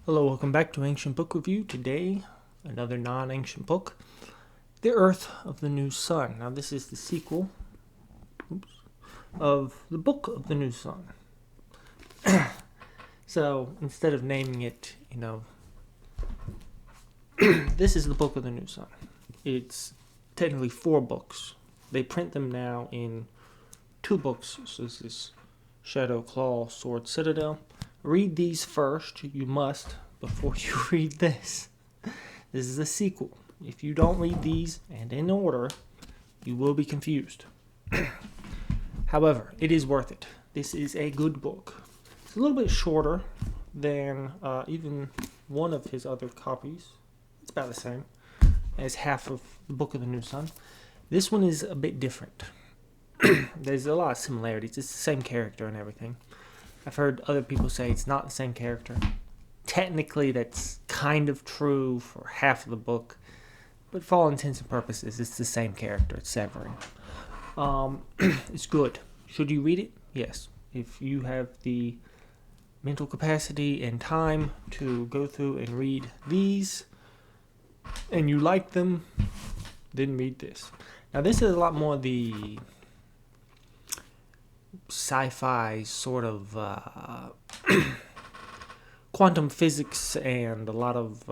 Hello, welcome back to Ancient Book Review. Today, another non-ancient book, The Urth of the New Sun. Now, this is the sequel of the Book of the New Sun. So, instead of naming it, this is the Book of the New Sun. It's technically 4 books. They print them now in 2 books. So this is Shadow, Claw, Sword, Citadel. Read these first. You must before you read this. This is a sequel. If you don't read these and in order, you will be confused. However, it is worth it. This is a good book. It's a little bit shorter than even one of his other copies. It's about the same as half of the Book of the New Sun. This one is a bit different. There's a lot of similarities. It's the same character and everything. I've heard other people say it's not the same character. Technically, that's kind of true for half of the book, but for all intents and purposes, it's the same character. It's Severin. It's good. Should you read it? Yes. If you have the mental capacity and time to go through and read these, and you like them, then read this. Now, this is a lot more the sci-fi sort of quantum physics and a lot of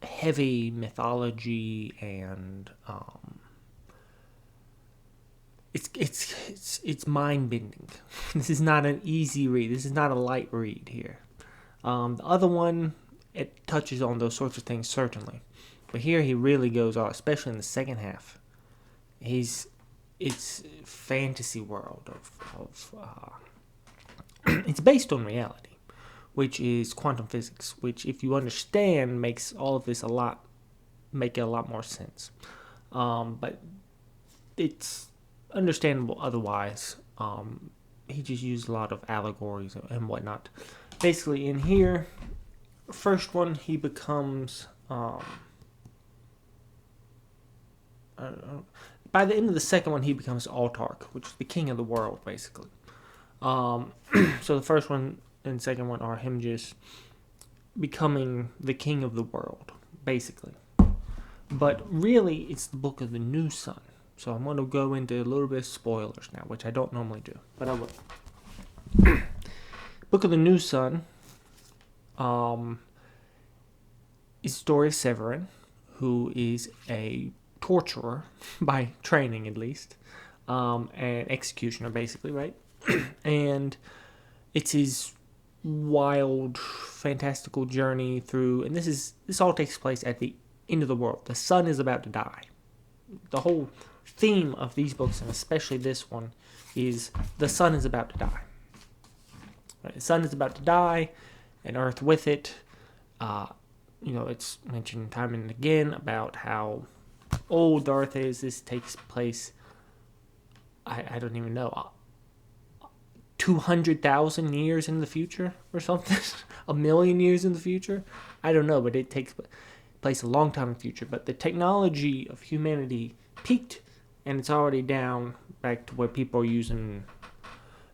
heavy mythology and it's mind-bending. This is not an easy read. This is not a light read here. The other one, it touches on those sorts of things certainly, but here he really goes off, especially in the second half. It's fantasy world of it's based on reality, which is quantum physics, which if you understand makes all of this make it a lot more sense. But it's understandable otherwise. He just used a lot of allegories and whatnot. Basically, in here, first one, he becomes by the end of the second one, he becomes Autarch, which is the king of the world, basically. So the first one and second one are him just becoming the king of the world, basically. But really, it's the Book of the New Sun. So I'm going to go into a little bit of spoilers now, which I don't normally do, but I will. Book of the New Sun is the story of Severin, who is a torturer, by training at least, and executioner, basically, right? And it's his wild, fantastical journey through, and this all takes place at the end of the world. The sun is about to die. The whole theme of these books, and especially this one, is the sun is about to die. Right? The sun is about to die, and Earth with it. It's mentioned time and again about how old Earth is. This takes place, I don't even know, 200,000 years in the future or something. 1,000,000 years in the future. I don't know, but it takes place a long time in the future. But the technology of humanity peaked, and it's already down back to where people are using.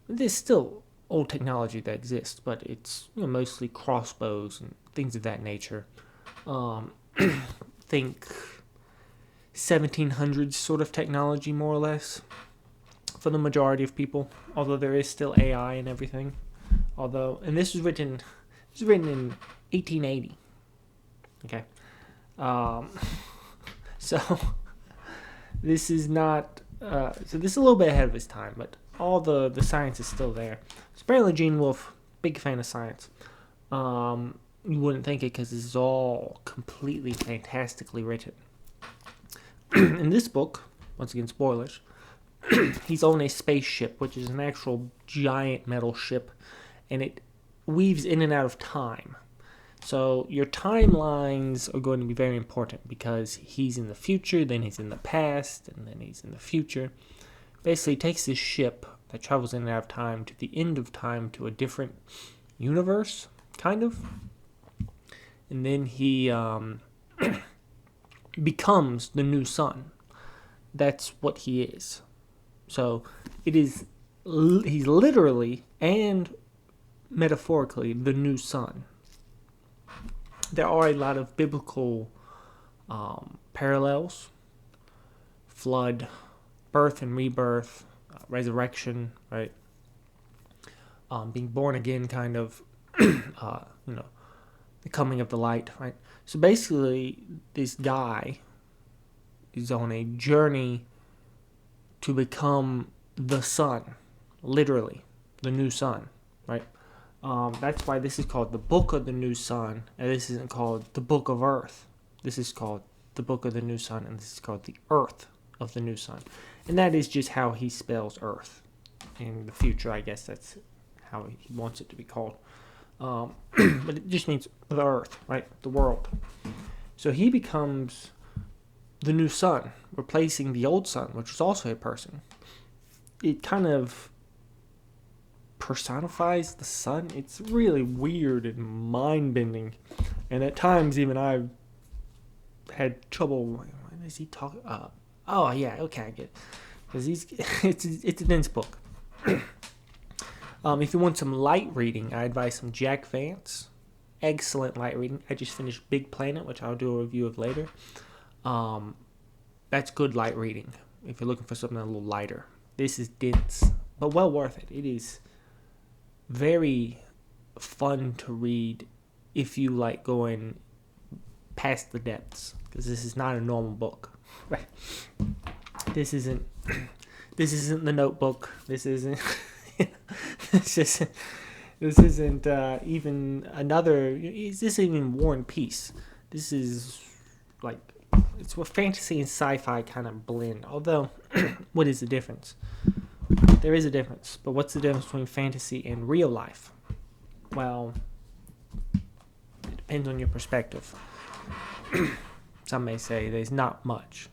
There's still old technology that exists, but it's mostly crossbows and things of that nature. Think 1700s sort of technology, more or less, for the majority of people. Although there is still AI and everything. And this was written in 1880. Okay, so this is not. So this is a little bit ahead of his time, but all the science is still there. So apparently, Gene Wolfe, big fan of science. You wouldn't think it because this is all completely fantastically written. In this book, once again, spoilers, he's on a spaceship, which is an actual giant metal ship, and it weaves in and out of time. So your timelines are going to be very important because he's in the future, then he's in the past, and then he's in the future. Basically, he takes this ship that travels in and out of time to the end of time to a different universe, kind of. And then he becomes the new sun. That's what he is. So it is. He's literally and metaphorically the new sun. There are a lot of biblical parallels: flood, birth and rebirth, resurrection, right? Being born again, kind of, the coming of the light, right? So basically, this guy is on a journey to become the sun, literally, the new sun, right? That's why this is called the Book of the New Sun, and this isn't called the Book of Earth. This is called the Book of the New Sun, and this is called the Urth of the New Sun. And that is just how he spells Earth. In the future, I guess that's how he wants it to be called. But it just means the Earth, right? The world. So he becomes the new sun, replacing the old sun, which is also a person. It kind of personifies the sun. It's really weird and mind-bending. And at times, even I've had trouble. Why is he talking? Oh, yeah, okay, I get it. Because it's a dense book. If you want some light reading, I advise some Jack Vance. Excellent light reading. I just finished Big Planet, which I'll do a review of later. That's good light reading if you're looking for something a little lighter. This is dense, but well worth it. It is very fun to read if you like going past the depths, because this is not a normal book. Right? This isn't the Notebook. This isn't this isn't even another. This isn't even War and Peace. This is like, it's where fantasy and sci-fi kind of blend. Although, what is the difference? There is a difference, but what's the difference between fantasy and real life? Well, it depends on your perspective. Some may say there's not much.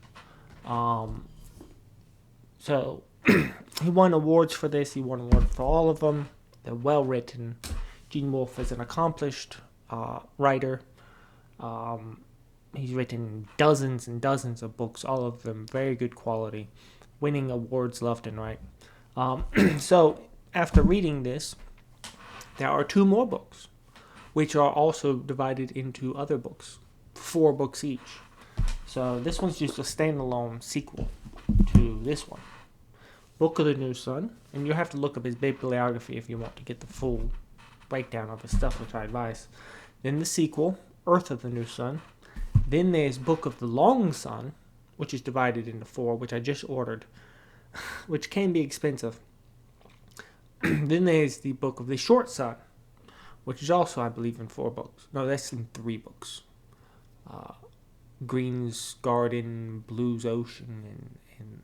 So, he won awards for this. He won awards for all of them. They're well written. Gene Wolfe is an accomplished writer. He's written dozens and dozens of books, all of them very good quality, winning awards left and right. So, after reading this, there are 2 more books, which are also divided into other books, 4 books each. So, this one's just a standalone sequel to this one. Book of the New Sun, and you have to look up his bibliography if you want to get the full breakdown of his stuff, which I advise. Then the sequel, Urth of the New Sun. Then there's Book of the Long Sun, which is divided into 4, which I just ordered, which can be expensive. Then there's the Book of the Short Sun, which is also, I believe, in 4 books. No, that's in 3 books. Green's Garden, Blue's Ocean, and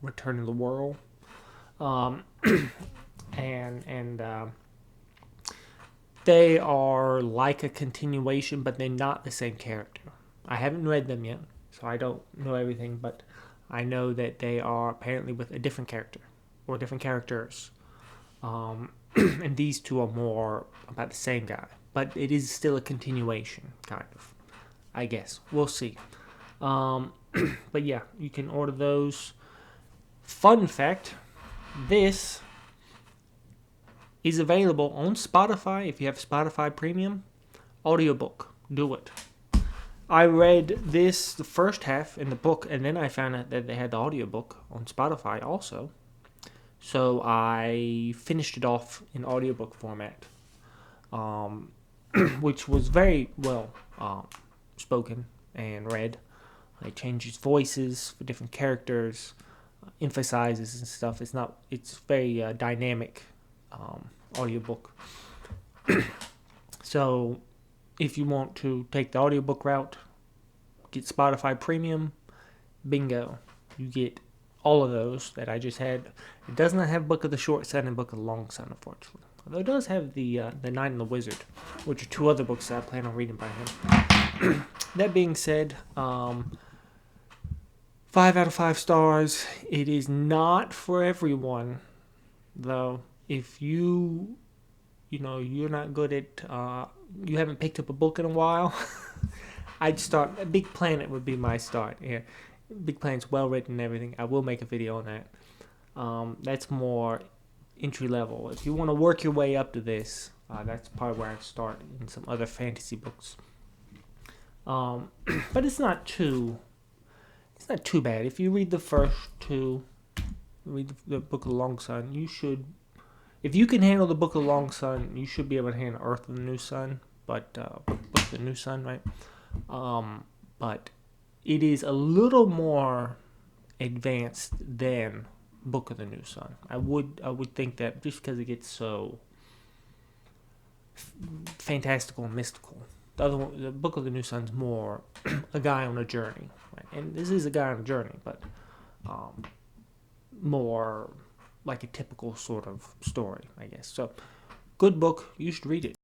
Return of the World. They are like a continuation, but they're not the same character. I haven't read them yet, so I don't know everything, but I know that they are apparently with a different character, or different characters. And these 2 are more about the same guy, but it is still a continuation, kind of, I guess. We'll see. But yeah, you can order those. Fun fact, this is available on Spotify if you have Spotify Premium. Audiobook. Do it. I read this, the first half in the book, and then I found out that they had the audiobook on Spotify also. So I finished it off in audiobook format, which was very well spoken and read. It changes voices for different characters, emphasizes and stuff. It's very dynamic audiobook. So if you want to take the audiobook route, get Spotify Premium, bingo. You get all of those that I just had. It does not have Book of the Short Sun and Book of the Long Sun, unfortunately. Although it does have the Knight and the Wizard, which are 2 other books that I plan on reading by him. That being said, 5 out of 5 stars. It is not for everyone, though. If you're not good at, you haven't picked up a book in a while, I'd start. Big Planet would be my start. Yeah, Big Planet's well written and everything. I will make a video on that. That's more entry level. If you want to work your way up to this, That's probably where I'd start in some other fantasy books. But it's not too bad. If you read the first two, read the Book of the Long Sun, you should. If you can handle the Book of the Long Sun, you should be able to handle Urth of the New Sun. Book of the New Sun, right? But it is a little more advanced than Book of the New Sun. I would think that just because it gets so fantastical and mystical. The Book of the New Sun's more a guy on a journey, right? And this is a guy on a journey, but more like a typical sort of story, I guess. So, good book. You should read it.